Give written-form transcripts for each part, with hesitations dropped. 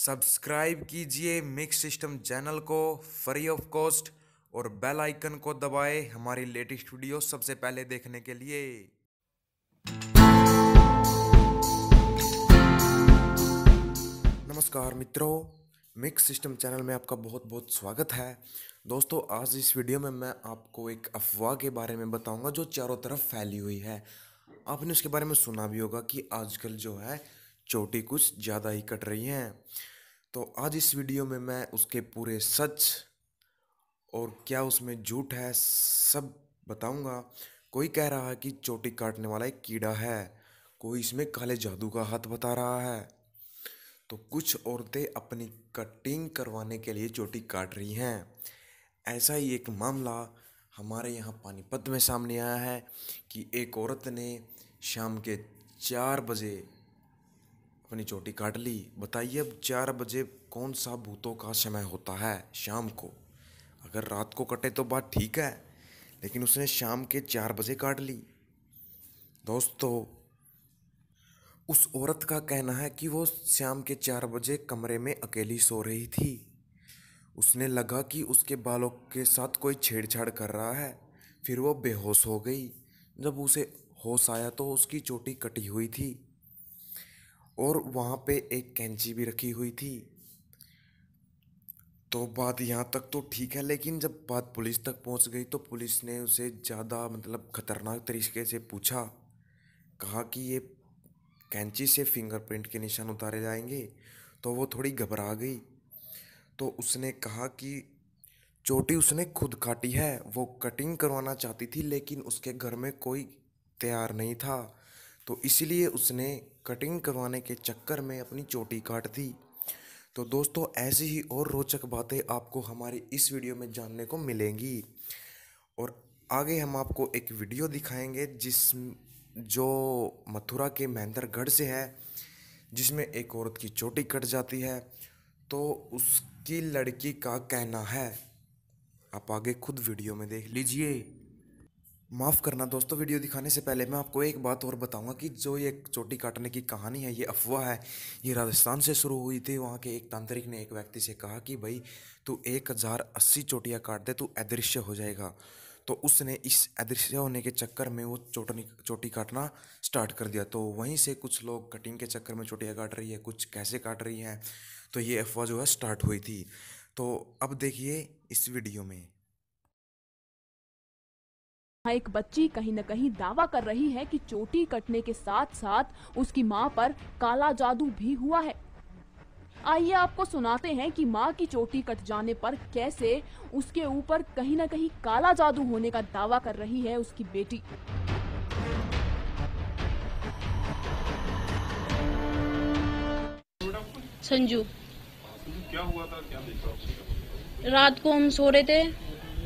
Subscribe कीजिए mix system channel को free of cost और बेल आइकन को दबाएं हमारी लेटेस्ट वीडियो सबसे पहले देखने के लिए। नमस्कार मित्रों, मिक्स सिस्टम चैनल में आपका बहुत बहुत स्वागत है। दोस्तों, आज इस वीडियो में मैं आपको एक अफवाह के बारे में बताऊंगा जो चारों तरफ फैली हुई है। आपने उसके बारे में सुना भी होगा कि आजकल जो है चोटी कुछ ज़्यादा ही कट रही हैं। तो आज इस वीडियो में मैं उसके पूरे सच और क्या उसमें झूठ है सब बताऊंगा। कोई कह रहा है कि चोटी काटने वाला एक कीड़ा है, कोई इसमें काले जादू का हाथ बता रहा है, तो कुछ औरतें अपनी कटिंग करवाने के लिए चोटी काट रही हैं। ऐसा ही एक मामला हमारे यहाँ पानीपत में सामने आया है कि एक औरत ने शाम के 4 बजे अपनी चोटी काट ली। बताइए, अब 4 बजे कौन सा भूतों का समय होता है शाम को? अगर रात को कटे तो बात ठीक है, लेकिन उसने शाम के 4 बजे काट ली। दोस्तों, उस औरत का कहना है कि वो शाम के 4 बजे कमरे में अकेली सो रही थी। उसने लगा कि उसके बालों के साथ कोई छेड़छाड़ कर रहा है। फिर वो बेहोश हो गई। जब उसे होश आया तो उसकी चोटी कटी हुई थी और वहाँ पे एक कैंची भी रखी हुई थी। तो बात यहाँ तक तो ठीक है, लेकिन जब बात पुलिस तक पहुँच गई तो पुलिस ने उसे ज़्यादा खतरनाक तरीके से पूछा। कहा कि ये कैंची से फिंगरप्रिंट के निशान उतारे जाएंगे। तो वो थोड़ी घबरा गई। तो उसने कहा कि चोटी उसने खुद काटी है, वो कटिंग करवाना चाहती थी लेकिन उसके घर में कोई तैयार नहीं था, तो इसलिए उसने कटिंग करवाने के चक्कर में अपनी चोटी काट दी। तो दोस्तों, ऐसी ही और रोचक बातें आपको हमारी इस वीडियो में जानने को मिलेंगी। और आगे हम आपको एक वीडियो दिखाएंगे जो मथुरा के महेंद्रगढ़ से है, जिसमें एक औरत की चोटी कट जाती है। तो उसकी लड़की का कहना है, आप आगे खुद वीडियो में देख लीजिए। माफ़ करना दोस्तों, वीडियो दिखाने से पहले मैं आपको एक बात और बताऊंगा कि जो ये चोटी काटने की कहानी है, ये अफवाह है। ये राजस्थान से शुरू हुई थी। वहाँ के एक तांत्रिक ने एक व्यक्ति से कहा कि भाई तू 1080 चोटियाँ काट दे, तू अदृश्य हो जाएगा। तो उसने इस अदृश्य होने के चक्कर में वो चोटी काटना स्टार्ट कर दिया। तो वहीं से कुछ लोग कटिंग के चक्कर में चोटियाँ काट रही है, कुछ कैसे काट रही हैं। तो ये अफवाह जो है स्टार्ट हुई थी। तो अब देखिए इस वीडियो में। एक बच्ची कहीं न कहीं दावा कर रही है कि चोटी कटने के साथ साथ उसकी मां पर काला जादू भी हुआ है। आइए आपको सुनाते हैं कि मां की चोटी कट जाने पर कैसे उसके ऊपर कहीं न कहीं काला जादू होने का दावा कर रही है उसकी बेटी। संजू, क्या हुआ था? क्या देखा? रात को हम सो रहे थे।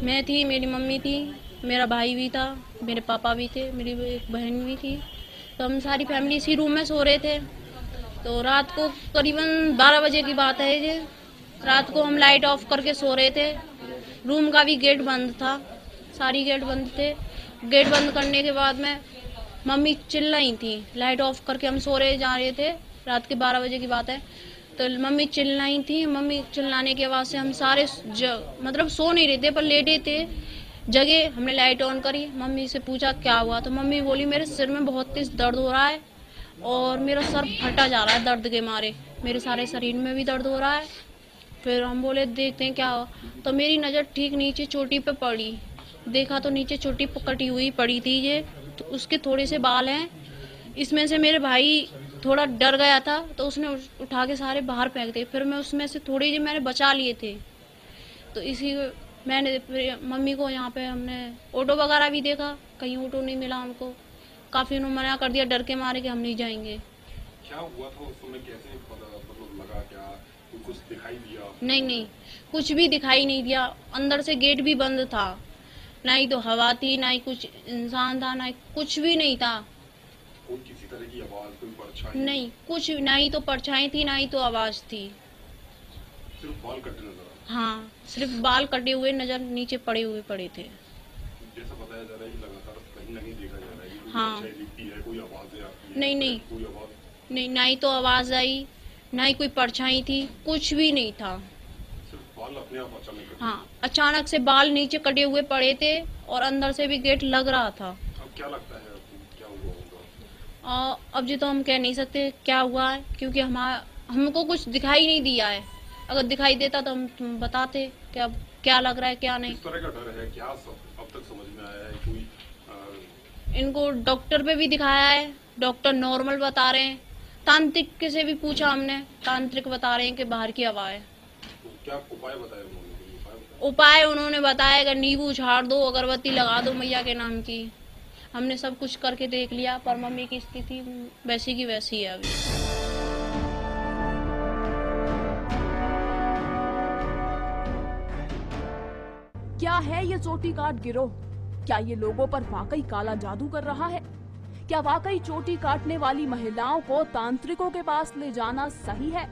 मैं थी, मेरी मम्मी थी, मेरा भाई भी था, मेरे पापा भी थे, मेरी एक बहन भी थी। तो हम सारी फैमिली इसी रूम में सो रहे थे। तो रात को करीबन 12 बजे की बात है ये। रात को हम लाइट ऑफ करके सो रहे थे। रूम का भी गेट बंद था, सारी गेट बंद थे। गेट बंद करने के बाद में मम्मी चिल्लाई थी। लाइट ऑफ करके हम सो रहे जा रहे थे, रात के 12 बजे की बात है। तो मम्मी चिल्लाई थी। मम्मी चिल्लाने के बाद से हम सारे सो नहीं रहे थे पर लेटे थे। जगह हमने लाइट ऑन करी, मम्मी से पूछा क्या हुआ। तो मम्मी बोली मेरे सिर में बहुत तेज दर्द हो रहा है और मेरा सर फटा जा रहा है दर्द के मारे, मेरे सारे शरीर में भी दर्द हो रहा है। फिर हम बोले देखते हैं क्या हो। तो मेरी नज़र ठीक नीचे चोटी पे पड़ी। देखा तो नीचे चोटी कटी हुई पड़ी थी ये। तो उसके थोड़े से बाल हैं। इसमें से मेरे भाई थोड़ा डर गया था तो उसने उठा के सारे बाहर फेंक दिए। फिर मैं उसमें से थोड़ी जी मैंने बचा लिए थे। तो इसी मैंने मम्मी को यहाँ पे हमने ऑटो वगैरह भी देखा, कहीं ऑटो नहीं मिला हमको। काफ़ी उन्होंने मना कर दिया डर के मारे कि हम नहीं जाएंगे। क्या हुआ था उस समय? कैसे लगा? क्या कुछ दिखाई दिया? नहीं, कुछ भी दिखाई नहीं दिया। अंदर से गेट भी बंद था, ना ही तो हवा थी, ना ही कुछ इंसान था, ना ही कुछ भी नहीं था। कोई किसी तरह की आवाज, कोई परछाई? नहीं, कुछ ना ही तो परछाई थी, ना ही तो आवाज थी। सिर्फ बाल कटे नजर आए? हाँ, सिर्फ बाल कटे हुए नजर नीचे पड़े थे। जैसा बताया जा रहा है कि लगातार कहीं नहीं देखा जा रहा है, हाँ। परछाई दिखती है, कोई आवाजें आती है? नहीं, कोई आवाज? नहीं, ना ही तो आवाज आई, ना ही कोई परछाई थी, कुछ भी नहीं था। सिर्फ बाल अपने आप अचानक कटे। हाँ, अचानक से बाल नीचे कटे हुए पड़े थे और अंदर से भी गेट लग रहा था। अब क्या लगता है आपको, क्या हुआ होगा? अब जी तो हम कह नहीं सकते क्या हुआ है, क्योंकि हमको कुछ दिखाई नहीं दिया है। अगर दिखाई देता तो हम बताते कि अब क्या लग रहा है क्या नहीं। किस तरह का डर है, क्या अब तक समझ में आया है? कोई इनको डॉक्टर पे भी दिखाया है, डॉक्टर नॉर्मल बता रहे हैं। तांत्रिक से भी पूछा हमने, तांत्रिक बता रहे हैं कि बाहर की हवा है। तो क्या उपाय बताया उन्होंने? कोई उपाय बताया? उपाय उन्होंने बताया कि नींबू झाड़ दो, अगरबत्ती लगा दो मैया के नाम की। हमने सब कुछ करके देख लिया, पर मम्मी की स्थिति वैसी की वैसी है अभी। क्या है ये चोटी काट गिरोह? क्या ये लोगों पर वाकई काला जादू कर रहा है? क्या वाकई चोटी काटने वाली महिलाओं को तांत्रिकों के पास ले जाना सही है?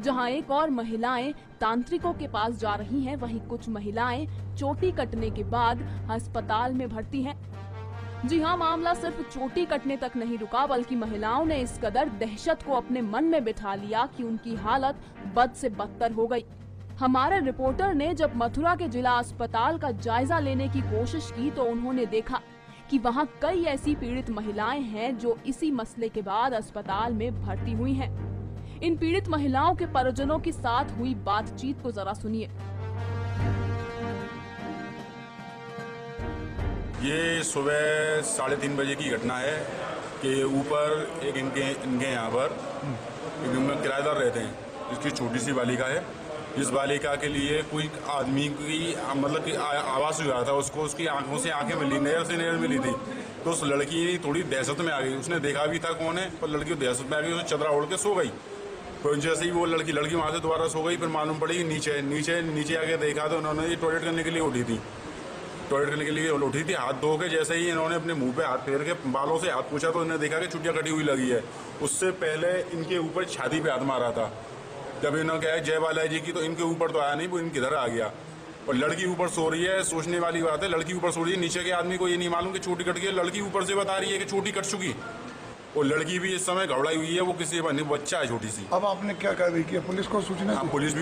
जहां एक और महिलाएं तांत्रिकों के पास जा रही हैं, वहीं कुछ महिलाएं चोटी कटने के बाद अस्पताल में भर्ती हैं। जी हाँ, मामला सिर्फ चोटी कटने तक नहीं रुका, बल्कि महिलाओं ने इस कदर दहशत को अपने मन में बिठा लिया कि उनकी हालत बद से बदतर हो गई। हमारे रिपोर्टर ने जब मथुरा के जिला अस्पताल का जायजा लेने की कोशिश की तो उन्होंने देखा कि वहां कई ऐसी पीड़ित महिलाएं हैं जो इसी मसले के बाद अस्पताल में भर्ती हुई हैं। इन पीड़ित महिलाओं के परिजनों के साथ हुई बातचीत को जरा सुनिए। ये सुबह 3:30 बजे की घटना है कि ऊपर एक इनके यहाँ पर एक किराएदार रहते हैं, जिसकी छोटी सी बालिका है। जिस बालिका के लिए कोई आदमी की मतलब कि आवाज़ हुआ था, उसको उसकी आंखों से आंखें मिली, नजर से नजर मिली थी। तो उस लड़की थोड़ी दहशत में आ गई। उसने देखा भी था कौन है, पर लड़की दहशत में आ गई, उसने चदरा ओढ़ के सो गई। तो जैसे ही वो लड़की वहाँ से दोबारा सो गई, फिर मालूम पड़ी नीचे नीचे आके देखा तो उन्होंने ये टॉयलेट करने के लिए उठी थी। हाथ धो के जैसे ही इन्होंने अपने मुंह पे हाथ फेर के बालों से हाथ पूछा तो इन्होंने देखा कि चुटिया कटी हुई लगी है। उससे पहले इनके ऊपर छाती पे हाथ मारा था। जब इन्होंने कहा जय बाला जी की, तो इनके ऊपर तो आया नहीं, वो इनके इधर आ गया। और लड़की ऊपर सो रही है। सोचने वाली बात है, लड़की ऊपर सो रही है, नीचे के आदमी को ये नहीं मालूम कि चोटी कट गई। लड़की ऊपर से बता रही है कि चोटी कट चुकी। और लड़की भी इस समय घबराई हुई है, वो किसी बच्चा है छोटी सी। अब आपने क्या कार्रवाई किया? पुलिस को सूचना? हाँ, पुलिस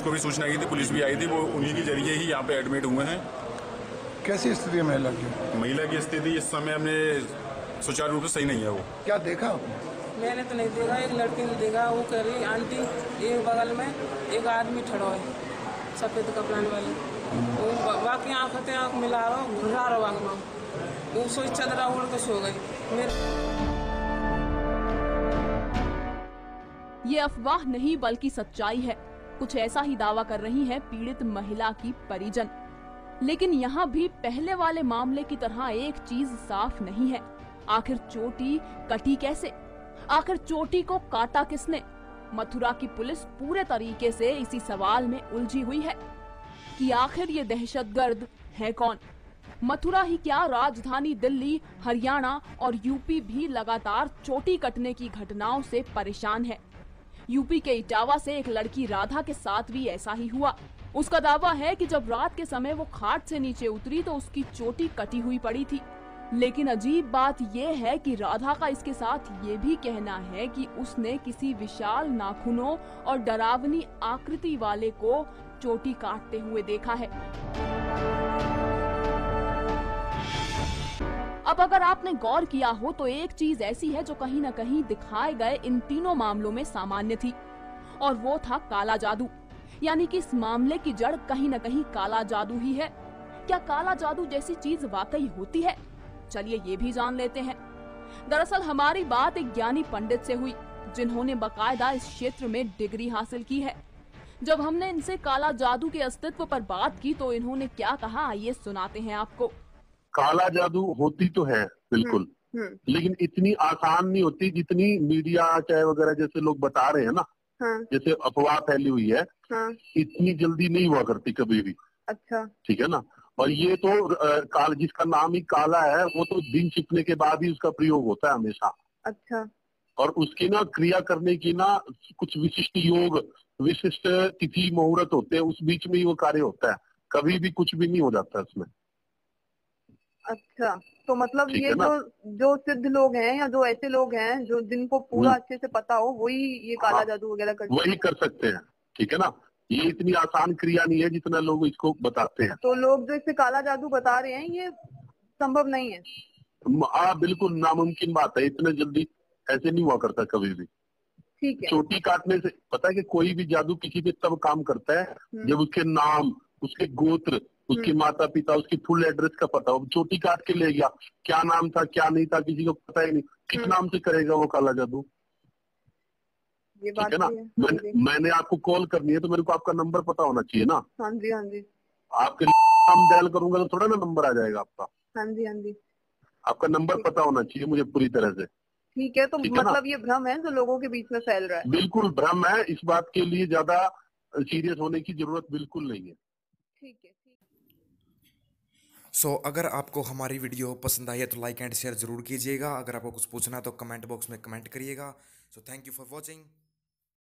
को भी सूचना की थी। पुलिस भी आई थी, वो उन्हीं के जरिए ही यहाँ पे एडमिट हुए हैं। कैसी स्थिति है महिला की? महिला की स्थिति इस समय हमने सुचारू रूप से सही नहीं है। वो क्या देखा आपने? मैंने तो नहीं देखा, एक लड़की ने देखा। वो कह रही आंटी एक बगल में एक आदमी खड़ा है सफेद कपड़ान वाले, वो बाकी आँख मिला रहा घुरा रहा वहाँ, वो सोच चदरा उड़ के सो गई। ये अफवाह नहीं बल्कि सच्चाई है। कुछ ऐसा ही दावा कर रही है पीड़ित महिला की परिजन। लेकिन यहाँ भी पहले वाले मामले की तरह एक चीज साफ नहीं है, आखिर चोटी कटी कैसे? आखिर चोटी को काटा किसने? मथुरा की पुलिस पूरे तरीके से इसी सवाल में उलझी हुई है कि आखिर ये दहशतगर्द है कौन? मथुरा ही क्या, राजधानी दिल्ली, हरियाणा और यूपी भी लगातार चोटी कटने की घटनाओं से परेशान है। यूपी के इटावा से एक लड़की राधा के साथ भी ऐसा ही हुआ। उसका दावा है कि जब रात के समय वो खाट से नीचे उतरी तो उसकी चोटी कटी हुई पड़ी थी। लेकिन अजीब बात यह है कि राधा का इसके साथ ये भी कहना है कि उसने किसी विशाल नाखूनों और डरावनी आकृति वाले को चोटी काटते हुए देखा है। अब अगर आपने गौर किया हो तो एक चीज ऐसी है जो कहीं न कहीं दिखाए गए इन तीनों मामलों में सामान्य थी, और वो था काला जादू। यानी कि इस मामले की जड़ कहीं न कहीं काला जादू ही है। क्या काला जादू जैसी चीज वाकई होती है? चलिए ये भी जान लेते हैं। दरअसल हमारी बात एक ज्ञानी पंडित से हुई, जिन्होंने बकायदा इस क्षेत्र में डिग्री हासिल की है। जब हमने इनसे काला जादू के अस्तित्व पर बात की तो इन्होंने क्या कहा, आइए सुनाते हैं आपको। काला जादू होती तो है बिल्कुल, लेकिन इतनी आसान नहीं होती जितनी मीडिया चाहे वगैरह जैसे लोग बता रहे हैं ना। हाँ। जैसे अफवाह फैली हुई है। हाँ। इतनी जल्दी नहीं हुआ करती कभी भी। अच्छा। ठीक है ना। और ये तो जिसका नाम ही काला है वो तो दिन छिपने के बाद ही उसका प्रयोग होता है हमेशा। अच्छा। और उसकी ना क्रिया करने की ना कुछ विशिष्ट योग, विशिष्ट तिथि मुहूर्त होते हैं, उस बीच में ही वो कार्य होता है। कभी भी कुछ भी नहीं हो जाता इसमें। अच्छा। तो मतलब ठीक ये है ना? जो सिद्ध लोग हैं या जो ऐसे लोग हैं जो जिनको पूरा अच्छे से पता हो वही ये काला हाँ, जादू वगैरह कर वही कर सकते हैं। ठीक है ना? ये इतनी आसान क्रिया नहीं है जितना लोग इसको बताते हैं। तो लोग जो इसे काला जादू बता रहे हैं ये संभव नहीं है। बिल्कुल नामुमकिन बात है, इतने जल्दी ऐसे नहीं हुआ करता कभी भी। ठीक है। चोटी काटने से पता है कि कोई भी जादू किसी पे तब काम करता है जब उसके नाम, उसके गोत्र, उसके माता पिता, उसकी फुल एड्रेस का पता हो। चोटी काट के ले गया, क्या नाम था क्या नहीं था किसी को पता ही नहीं, किस नाम से करेगा वो काला जादू? ये ठीक बात है ना? भी है। मैंने आपको कॉल करनी है तो मेरे को आपका नंबर पता होना चाहिए ना। हाँ जी, हाँ जी। आपके नाम डायल करूंगा तो थोड़ा ना नंबर आ जाएगा आपका। हाँ जी, हाँ जी। आपका नंबर पता होना चाहिए मुझे पूरी तरह से। ठीक है, तो ठीक है ना? मतलब ये भ्रम है जो लोगों के बीच में फैल रहा है। बिल्कुल भ्रम है, इस बात के लिए ज्यादा सीरियस होने की जरूरत बिल्कुल नहीं है। ठीक है। सो अगर आपको हमारी वीडियो पसंद आई है तो लाइक एंड शेयर जरूर कीजिएगा। अगर आपको कुछ पूछना है तो कमेंट बॉक्स में कमेंट करिएगा। So thank you for watching.